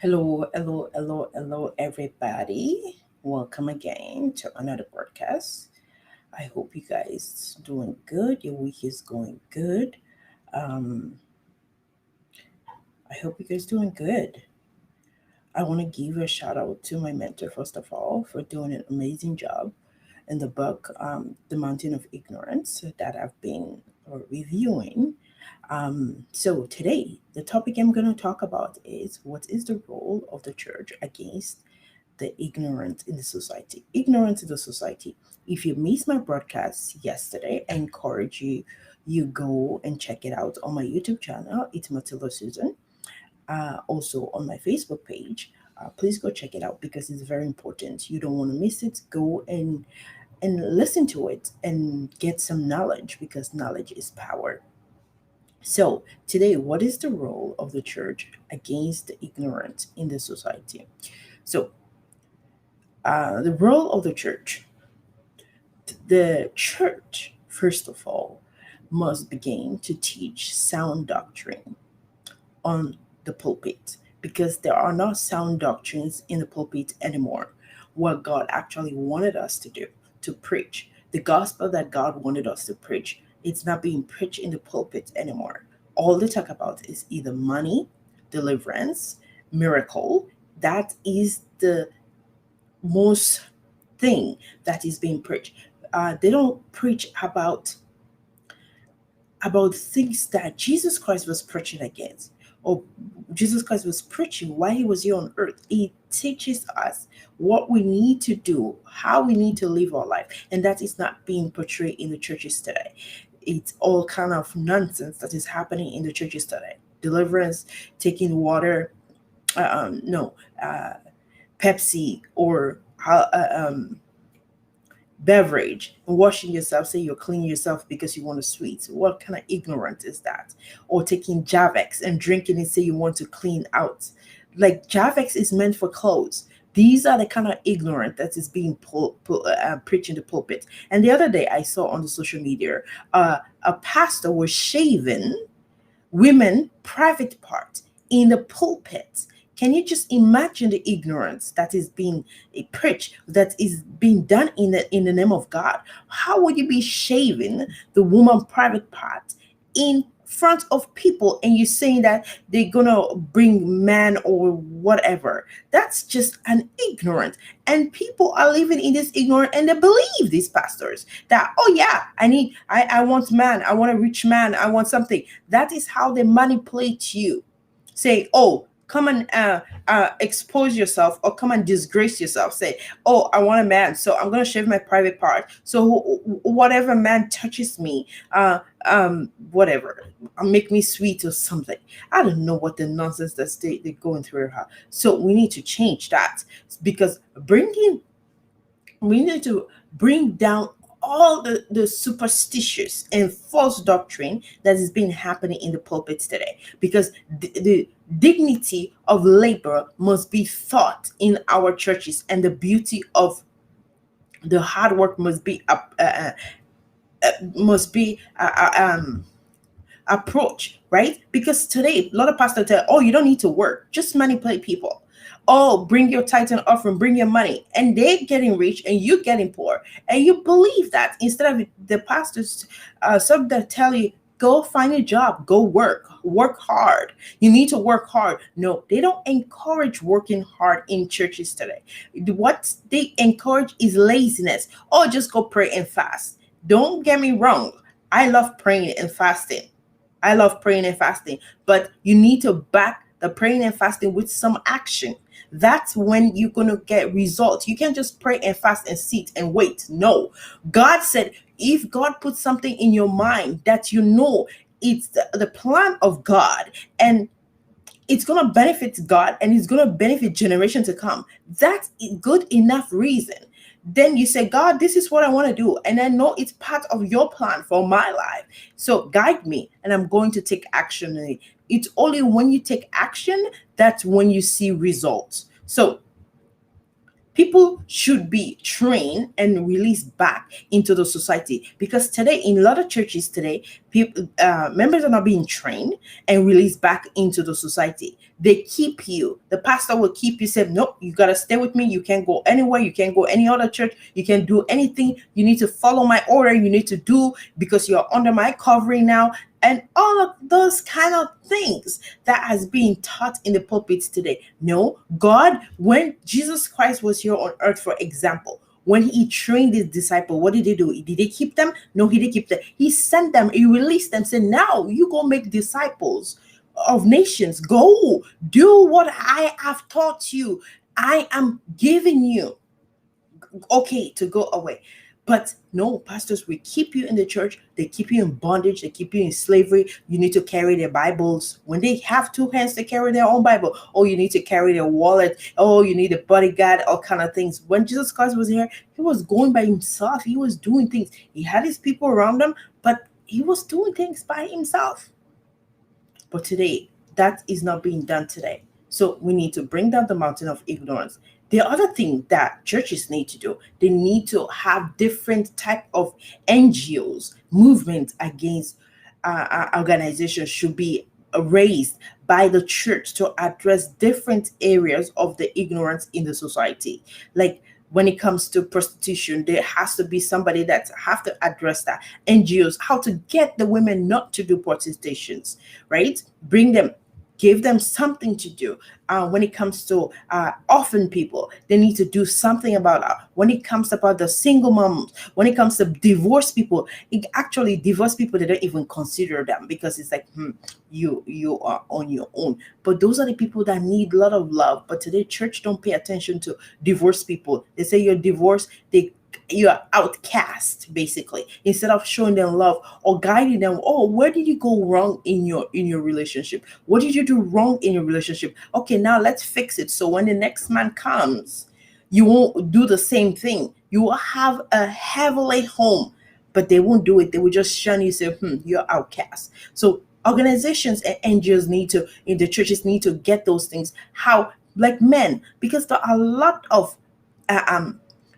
Hello, everybody. Welcome again to another broadcast. I hope you guys doing good. Your week is going good. Um, I hope you guys doing good. I want to give a shout out to my mentor first of all for doing an amazing job in the book, The Mountain of Ignorance, that I've been reviewing. So today, the topic I'm going to talk about is what is the role of the church against the ignorant in the society. Ignorance in the society. If you missed my broadcast yesterday, I encourage you go and check it out on my YouTube channel. It's Matilda Susan. Also on my Facebook page. Please go check it out because it's very important. You don't want to miss it. Go and listen to it and get some knowledge because knowledge is power. So, today, what is the role of the church against the ignorant in the society? So, the role of the church. The church, first of all, must begin to teach sound doctrine on the pulpit because there are not sound doctrines in the pulpit anymore. What God actually wanted us to do, to preach, the gospel that God wanted us to preach, it's not being preached in the pulpit anymore. All they talk about is either money, deliverance, miracle. That is the most thing that is being preached. They don't preach about things that Jesus Christ was preaching against, or Jesus Christ was preaching while he was here on earth. He teaches us what we need to do, how we need to live our life, and that is not being portrayed in the churches today. It's all kind of nonsense that is happening in the churches today. Deliverance, taking water, no, Pepsi or beverage and washing yourself, say you're cleaning yourself because you want a sweet. What kind of ignorant is that? Or taking Javex and drinking it, say you want to clean out. Like Javex is meant for clothes. These are the kind of ignorant that is being preached in the pulpit. And the other day I saw on the social media, a pastor was shaving women private part in the pulpit. Can you just imagine the ignorance that is being preached, that is being done in the name of God? How would you be shaving the woman private part in front of people and you saying that they're gonna bring man or whatever? That's just an ignorant. And people are living in this ignorant and they believe these pastors that, oh yeah, I want man, I want a rich man, I want something. That is how they manipulate you. Say, oh, come and expose yourself or come and disgrace yourself. Say, oh, I want a man, so I'm going to shave my private part. So whatever man touches me, whatever, make me sweet or something. I don't know what the nonsense that they're going through her. So we need to change that because we need to bring down all the superstitious and false doctrine that is being happening in the pulpits today because the dignity of labor must be taught in our churches and the beauty of the hard work must be approach, right? Because today, a lot of pastors tell, oh, you don't need to work, just manipulate people. Oh, bring your tithe and offering, bring your money. And they're getting rich and you getting poor. And you believe that instead of the pastors, some that tell you, go find a job, go work hard. You need to work hard. No, they don't encourage working hard in churches today. What they encourage is laziness. Oh, just go pray and fast. Don't get me wrong. I love praying and fasting. I love praying and fasting, but you need to back the praying and fasting with some action. That's when you're going to get results. You can't just pray and fast and sit and wait. No. God said, if God puts something in your mind that you know it's the plan of God and it's going to benefit God and it's going to benefit generation to come, that's a good enough reason. Then you say, God, this is what I want to do. And I know it's part of your plan for my life. So guide me and I'm going to take action on it. It's only when you take action that's when you see results. So People should be trained and released back into the society, because today in a lot of churches today, people members are not being trained and released back into the society. They keep you. The pastor will keep you. Said, no, you gotta stay with me. You can't go anywhere. You can't go any other church. You can't do anything. You need to follow my order. You need to do, because you're under my covering now. And all of those kind of things that has been taught in the pulpits today. No, God, when Jesus Christ was here on earth, for example, when he trained his disciple, what did he do? Did he keep them? No, he didn't keep them. He sent them, he released them, said, now you go make disciples of nations. Go do what I have taught you. I am giving you, okay, to go away. But no, pastors will keep you in the church. They keep you in bondage. They keep you in slavery. You need to carry their Bibles. When they have two hands to carry their own Bible, oh, you need to carry their wallet. Oh, you need a bodyguard, all kind of things. When Jesus Christ was here, he was going by himself. He was doing things. He had his people around him, but he was doing things by himself. But today, that is not being done today. So we need to bring down the mountain of ignorance. The other thing that churches need to do, they need to have different type of NGOs, movements against organizations should be raised by the church to address different areas of the ignorance in the society. Like when it comes to prostitution, there has to be somebody that have to address that. NGOs, how to get the women not to do prostitutions, right? Bring them, give them something to do. When it comes to orphan people, they need to do something about that. When it comes about the single moms, when it comes to divorced people, actually divorced people, they don't even consider them, because it's like, you are on your own. But those are the people that need a lot of love. But today, church don't pay attention to divorced people. They say you're divorced, you are outcast, basically, instead of showing them love or guiding them. Oh, where did you go wrong in your relationship? What did you do wrong in your relationship? Okay, now let's fix it, so when the next man comes, you won't do the same thing. You will have a heavenly home. But they won't do it. They will just shun you, say, you're outcast. So organizations and NGOs need to, in the churches, need to get those things. How, like men, because there are a lot of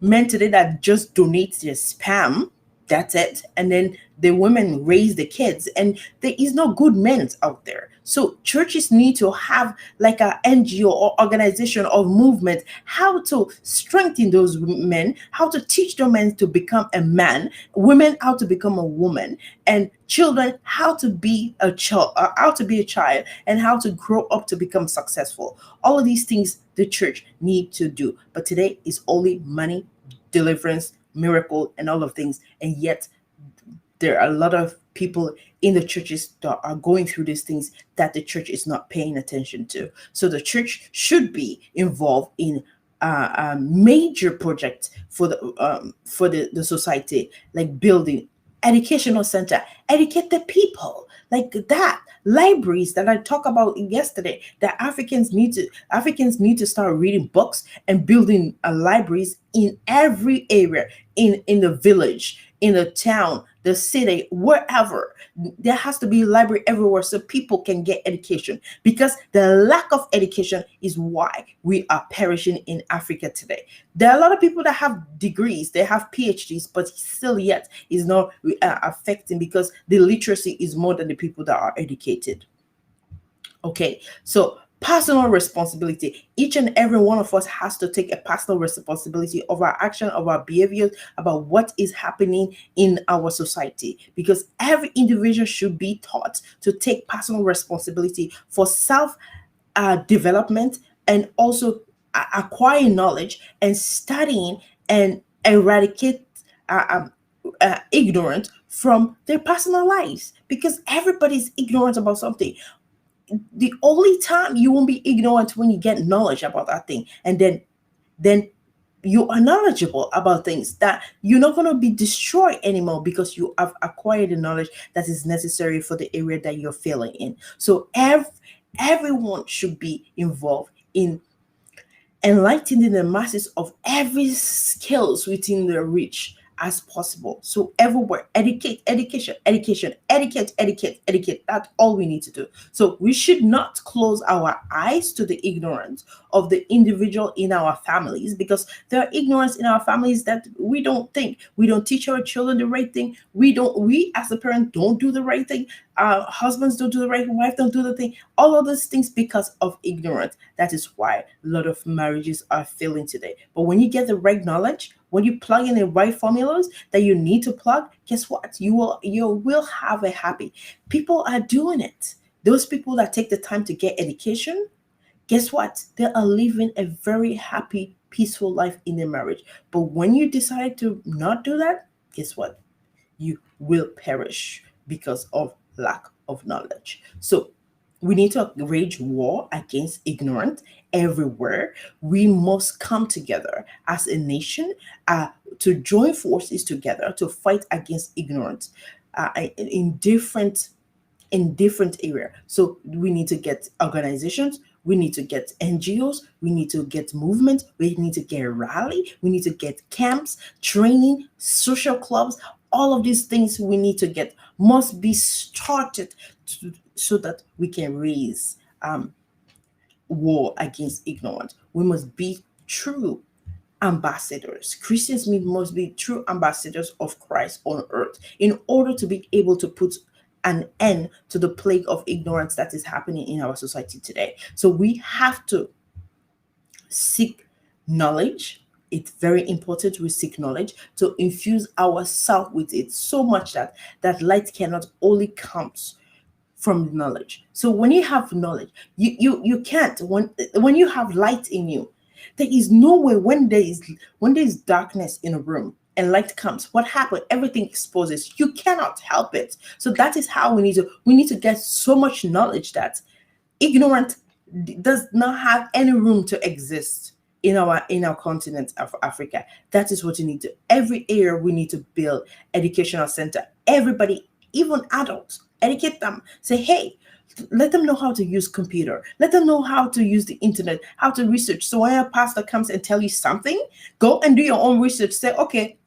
men today that just donate their spam, that's it, and then the women raise the kids, and there is no good men out there. So churches need to have like a NGO or organization or movement, how to strengthen those men, how to teach the men to become a man, women how to become a woman, and children how to be a child, and how to grow up to become successful. All of these things the church need to do. But today is only money, deliverance, miracle, and all of things. And yet there are a lot of people in the churches that are going through these things that the church is not paying attention to. So the church should be involved in a major project for the society, like building educational center, educate the people, like that. Libraries that I talked about yesterday, that Africans need to start reading books and building libraries in every area, in the village, in the town, the city, wherever. There has to be a library everywhere so people can get education, because the lack of education is why we are perishing in Africa today. There are a lot of people that have degrees, they have PhDs, but still yet is not affecting, because the literacy is more than the people that are educated. Okay, so personal responsibility. Each and every one of us has to take a personal responsibility of our action, of our behaviors, about what is happening in our society, because every individual should be taught to take personal responsibility for self development, and also acquiring knowledge and studying and eradicate ignorance from their personal lives, because everybody's ignorant about something. The only time you won't be ignorant when you get knowledge about that thing, and then you are knowledgeable about things, that you're not going to be destroyed anymore, because you have acquired the knowledge that is necessary for the area that you're failing in. So everyone should be involved in enlightening the masses of every skills within their reach, as possible. So everywhere, educate. That's all we need to do. So we should not close our eyes to the ignorance of the individual in our families, because there are ignorance in our families that we don't teach our children the right thing. We as a parent don't do the right thing. Our husbands don't do the right, wife don't do the thing. All of those things because of ignorance. That is why a lot of marriages are failing today. But when you get the right knowledge, when you plug in the right formulas that you need to plug, guess what? You will have a happy. People are doing it. Those people that take the time to get education, guess what? They are living a very happy, peaceful life in their marriage. But when you decide to not do that, guess what? You will perish because of lack of knowledge. So we need to wage war against ignorance everywhere. We must come together as a nation to join forces together to fight against ignorance in different area. So we need to get organizations, we need to get NGOs, we need to get movement, we need to get rally, we need to get camps, training, social clubs. All of these things we need to get must be started so that we can raise war against ignorance. We must be true ambassadors. Christians must be true ambassadors of Christ on earth in order to be able to put an end to the plague of ignorance that is happening in our society today. So we have to seek knowledge. It's very important we seek knowledge to infuse ourselves with it so much that light cannot only comes from knowledge. So when you have knowledge, you can't when you have light in you, there is no way when there is darkness in a room and light comes, what happened? Everything exposes. You cannot help it. So that is how we need to get so much knowledge that ignorant does not have any room to exist in our continent of Africa. That is what you need to. Every area we need to build educational center. Everybody, even adults, educate them. Say, hey, let them know how to use computer. Let them know how to use the internet, how to research. So when a pastor comes and tell you something, go and do your own research. Say, okay,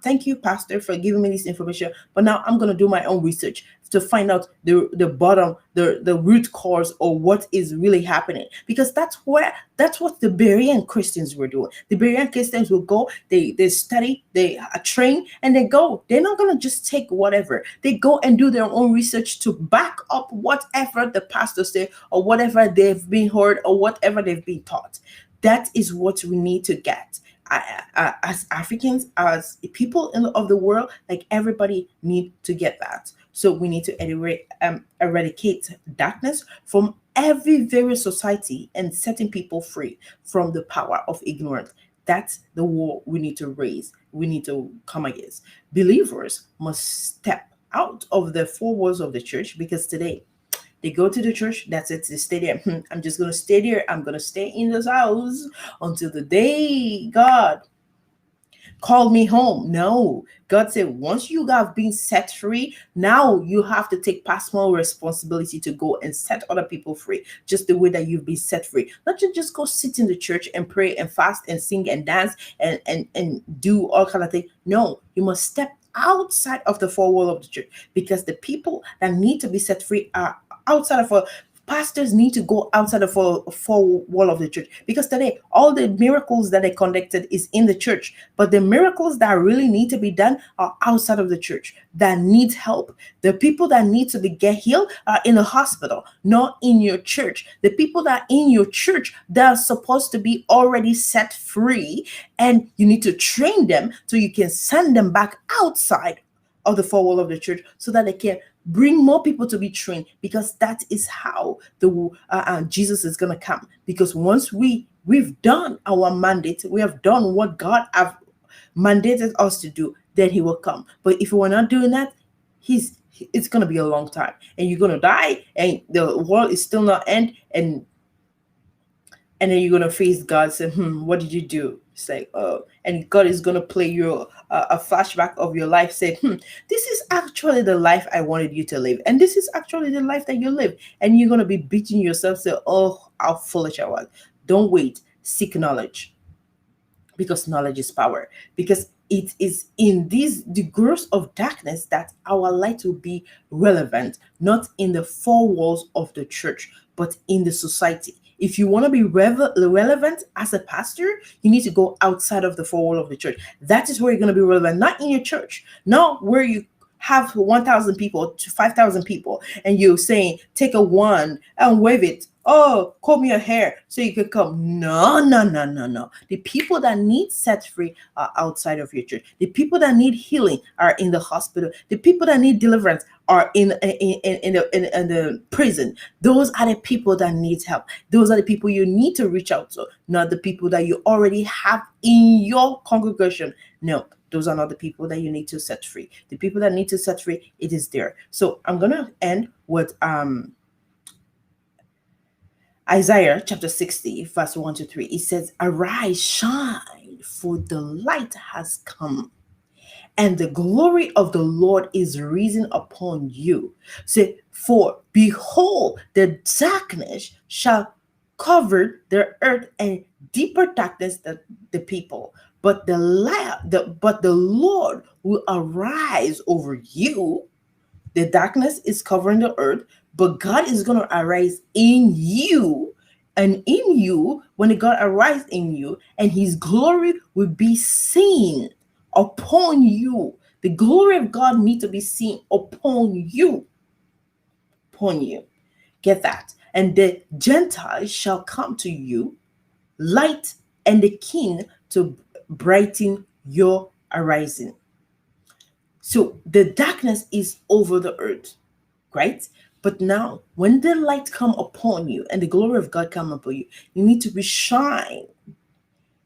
thank you, pastor, for giving me this information. But now I'm going to do my own research to find out the bottom, the root cause or what is really happening. Because that's what the Berean Christians were doing. The Berean Christians will go, they study, they train, and they go. They're not going to just take whatever. They go and do their own research to back up whatever the pastor say or whatever they've been heard or whatever they've been taught. That is what we need to get. As Africans, as people of the world, like everybody need to get that. So we need to eradicate darkness from every various society and setting people free from the power of ignorance. That's the war we need to raise. We need to come against. Believers must step out of the four walls of the church, because today they go to the church, that's it, they stay there. I'm just going to stay there. I'm going to stay in this house until the day God called me home. No, God said, once you have been set free, now you have to take personal responsibility to go and set other people free, just the way that you've been set free. Not to just go sit in the church and pray and fast and sing and dance and do all kind of things. No, you must step outside of the four wall of the church, because the people that need to be set free are outside of pastors need to go outside of four wall of the church, because today all the miracles that they conducted is in the church, but the miracles that really need to be done are outside of the church, that needs help. The people that need to get healed are in the hospital, not in your church. The people that are in your church, they're supposed to be already set free, and you need to train them so you can send them back outside of the four wall of the church so that they can bring more people to be trained, because that is how the Jesus is going to come. Because once we've done our mandate, we have done what God have mandated us to do, then he will come. But if we're not doing that, it's going to be a long time, and you're going to die, and the world is still not end, and then you're going to face God, say, what did you do? It's like, oh, and God is going to play you a flashback of your life, say, this is actually the life I wanted you to live. And this is actually the life that you live. And you're going to be beating yourself, say, oh, how foolish I was. Don't wait. Seek knowledge, because knowledge is power. Because it is in the growth of darkness that our light will be relevant, not in the four walls of the church, but in the society. If you want to be relevant as a pastor, you need to go outside of the four walls of the church. That is where you're going to be relevant, not in your church, not where you have 1,000 people to 5,000 people, and you're saying, take a wand and wave it. Oh, comb your hair so you can come. No, no, no, no, no. The people that need set free are outside of your church. The people that need healing are in the hospital. The people that need deliverance are in the prison. Those are the people that need help. Those are the people you need to reach out to, not the people that you already have in your congregation. No, those are not the people that you need to set free. The people that need to set free, it is there. So I'm gonna end with Isaiah chapter 60, verse 1 to 3. It says, "Arise, shine, for the light has come, and the glory of the Lord is risen upon you." Say, "For behold, the darkness shall cover the earth, and deeper darkness the people. But the Lord will arise over you." The darkness is covering the earth, but God is going to arise in you. And in you, when God arises in you, and his glory will be seen upon you. The glory of God needs to be seen upon you. Upon you. Get that? "And the Gentiles shall come to you, light and the king to brighten your arising." So the darkness is over the earth, right? But now, when the light come upon you and the glory of God come upon you, you need to be shine.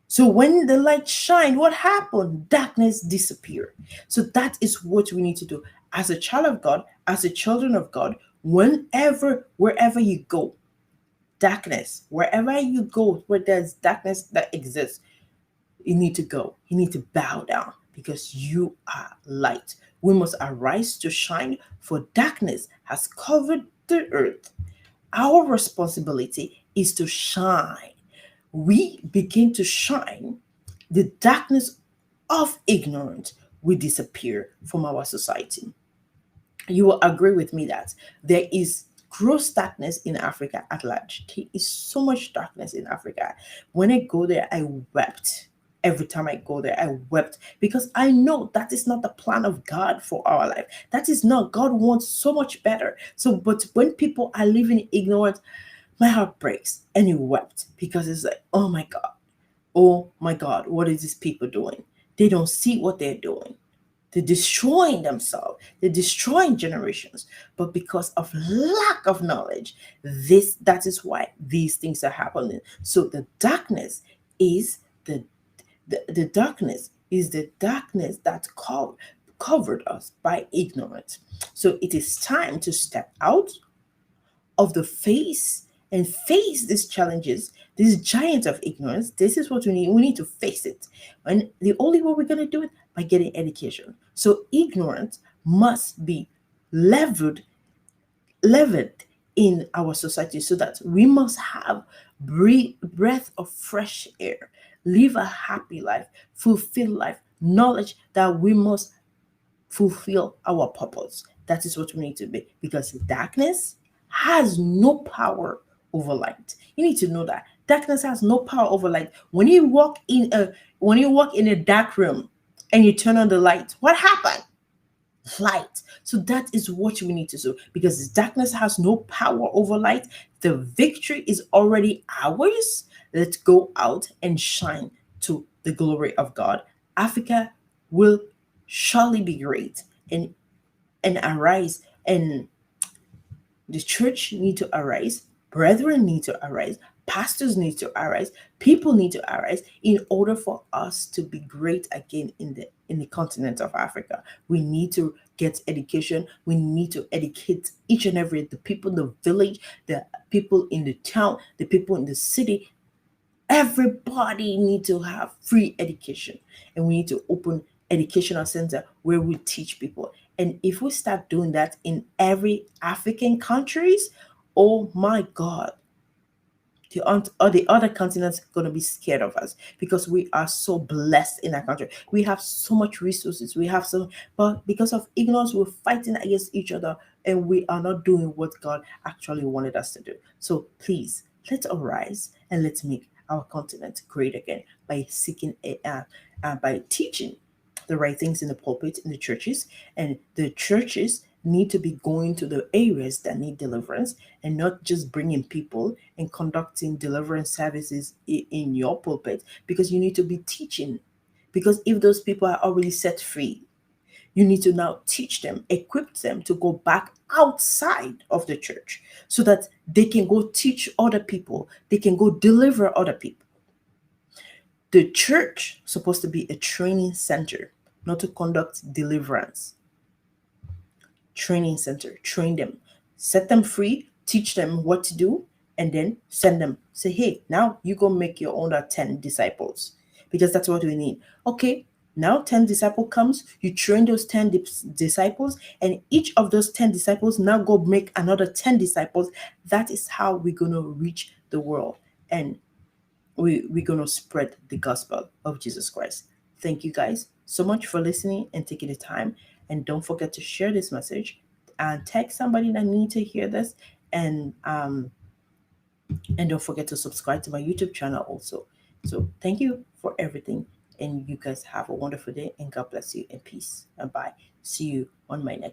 So when the light shine, what happened? Darkness disappear. So that is what we need to do as a child of God, as a children of God. Wherever you go, darkness, wherever you go, where there's darkness that exists, you need to go. You need to bow down because you are light. We must arise to shine, for darkness has covered the earth. Our responsibility is to shine. We begin to shine, the darkness of ignorance will disappear from our society. You will agree with me that there is gross darkness in Africa at large. There is so much darkness in Africa. When I go there, I wept. Every time I go there, I wept because I know that is not the plan of God for our life. That is not. God wants so much better. So, but when people are living in ignorance, my heart breaks, and you wept because it's like, oh my God, what is these people doing? They don't see what they're doing. They're destroying themselves. They're destroying generations. But because of lack of knowledge, that is why these things are happening. So the darkness is the darkness is the darkness that covered us by ignorance. So it is time to step out of the face and face these challenges, these giants of ignorance. This is what we need. We need to face it. And the only way we're going to do it by getting education. So ignorance must be leveled in our society so that we must have breath of fresh air, live a happy life, fulfill life, knowledge that we must fulfill our purpose. That is what we need to be, because darkness has no power over light. You need to know that darkness has no power over light. When you walk in a dark room and you turn on the light, what happened? Light. So that is what we need to do, because darkness has no power over light. The victory is already ours. Let's go out and shine to the glory of God. Africa will surely be great and arise, and the church need to arise, brethren need to arise, pastors need to arise, people need to arise in order for us to be great again in the continent of Africa. We need to get education. We need to educate each and every the people in the village, the people in the town, the people in the city. Everybody need to have free education, and we need to open educational center where we teach people. And if we start doing that in every African countries, oh my God, the other continents are going to be scared of us because we are so blessed in our country. We have so much resources. We have so, but because of ignorance, we're fighting against each other, and we are not doing what God actually wanted us to do. So please, let's arise and let's make our continent great again by by teaching the right things in the pulpit, in the churches, and the churches need to be going to the areas that need deliverance and not just bringing people and conducting deliverance services in your pulpit, because you need to be teaching. Because if those people are already set free, you need to now teach them, equip them to go back outside of the church so that they can go teach other people, they can go deliver other people. The church is supposed to be a training center, not to conduct deliverance. Training center, train them, set them free, teach them what to do, and then send them. Say, hey, now you go make your own 10 disciples, because that's what we need. Okay, now 10 disciple comes, you train those 10 disciples, and each of those 10 disciples now go make another 10 disciples. That is how we're going to reach the world, and we're going to spread the gospel of Jesus Christ. Thank you guys so much for listening and taking the time. And don't forget to share this message and tag somebody that need to hear this. And don't forget to subscribe to my YouTube channel also. So thank you for everything. And you guys have a wonderful day, and God bless you, and peace and bye. See you on my next